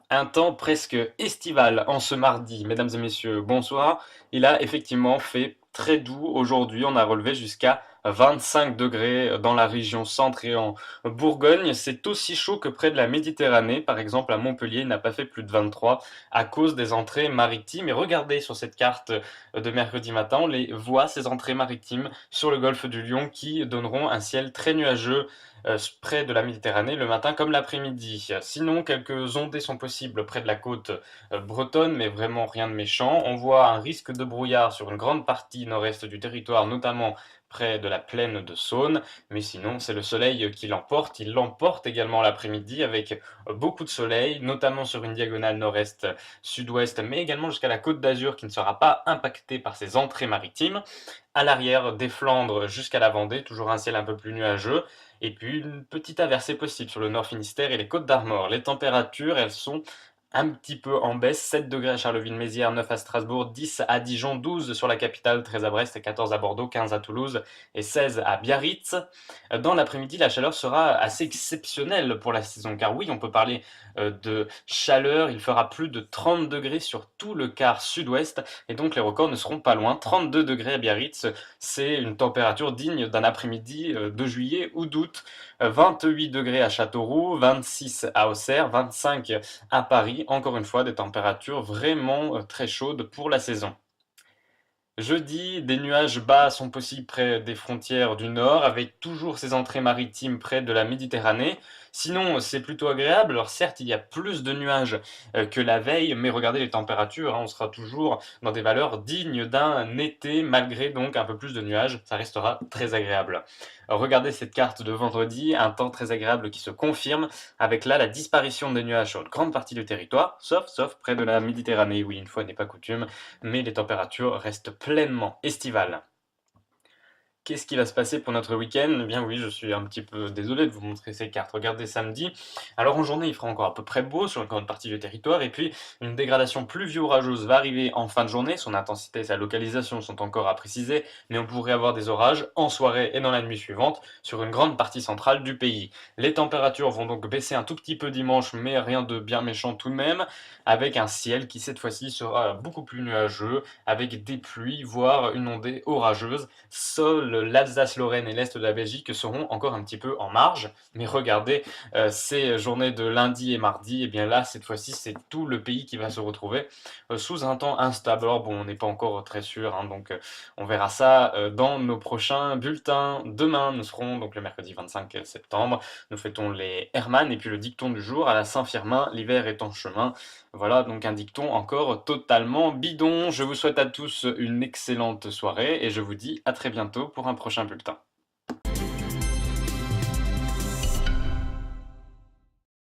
Un temps presque estival en ce mardi, mesdames et messieurs, bonsoir. Il a effectivement fait très doux aujourd'hui, on a relevé jusqu'à 25 degrés dans la région centre et en Bourgogne. C'est aussi chaud que près de la Méditerranée, par exemple à Montpellier, il n'a pas fait plus de 23 à cause des entrées maritimes. Et regardez sur cette carte de mercredi matin, on les voit, ces entrées maritimes sur le golfe du Lion qui donneront un ciel très nuageux près de la Méditerranée le matin comme l'après-midi. Sinon, quelques ondées sont possibles près de la côte bretonne, mais vraiment rien de méchant. On voit un risque de brouillard sur une grande partie nord-est du territoire, notamment près de la plaine de Saône, mais sinon c'est le soleil qui l'emporte. Il l'emporte également l'après-midi avec beaucoup de soleil, notamment sur une diagonale nord-est-sud-ouest, mais également jusqu'à la côte d'Azur qui ne sera pas impactée par ces entrées maritimes. À l'arrière, des Flandres jusqu'à la Vendée, toujours un ciel un peu plus nuageux, et puis une petite averse est possible sur le Nord Finistère et les Côtes d'Armor. Les températures, elles sont un petit peu en baisse, 7 degrés à Charleville-Mézières, 9 à Strasbourg, 10 à Dijon, 12 sur la capitale, 13 à Brest, 14 à Bordeaux, 15 à Toulouse et 16 à Biarritz. Dans l'après-midi, la chaleur sera assez exceptionnelle pour la saison, car oui, on peut parler de chaleur, il fera plus de 30 degrés sur tout le quart sud-ouest, et donc les records ne seront pas loin. 32 degrés à Biarritz, c'est une température digne d'un après-midi de juillet ou d'août. 28 degrés à Châteauroux, 26 à Auxerre, 25 à Paris. Encore une fois, des températures vraiment très chaudes pour la saison. Jeudi, des nuages bas sont possibles près des frontières du nord, avec toujours ces entrées maritimes près de la Méditerranée. Sinon, c'est plutôt agréable. Alors certes, il y a plus de nuages que la veille, mais regardez les températures, hein, on sera toujours dans des valeurs dignes d'un été, malgré donc un peu plus de nuages. Ça restera très agréable. Regardez cette carte de vendredi, un temps très agréable qui se confirme, avec là la disparition des nuages sur une grande partie du territoire, sauf près de la Méditerranée. Oui, une fois n'est pas coutume, mais les températures restent pleinement estivales. Qu'est-ce qui va se passer pour notre week-end? Eh bien oui, je suis un petit peu désolé de vous montrer ces cartes. Regardez samedi. Alors en journée, il fera encore à peu près beau sur une grande partie du territoire, et puis une dégradation pluvio-orageuse va arriver en fin de journée. Son intensité et sa localisation sont encore à préciser, mais on pourrait avoir des orages en soirée et dans la nuit suivante sur une grande partie centrale du pays. Les températures vont donc baisser un tout petit peu dimanche, mais rien de bien méchant tout de même, avec un ciel qui cette fois-ci sera beaucoup plus nuageux, avec des pluies, voire une ondée orageuse. Seul l'Alsace-Lorraine et l'Est de la Belgique seront encore un petit peu en marge. Mais regardez, ces journées de lundi et mardi, et bien là, cette fois-ci, c'est tout le pays qui va se retrouver sous un temps instable. Alors bon, on n'est pas encore très sûr, hein, donc on verra ça dans nos prochains bulletins. Demain, nous serons donc le mercredi 25 septembre. Nous fêtons les Hermann et puis le dicton du jour à la Saint-Firmin, l'hiver est en chemin. Voilà, donc un dicton encore totalement bidon. Je vous souhaite à tous une excellente soirée et je vous dis à très bientôt pour un prochain bulletin.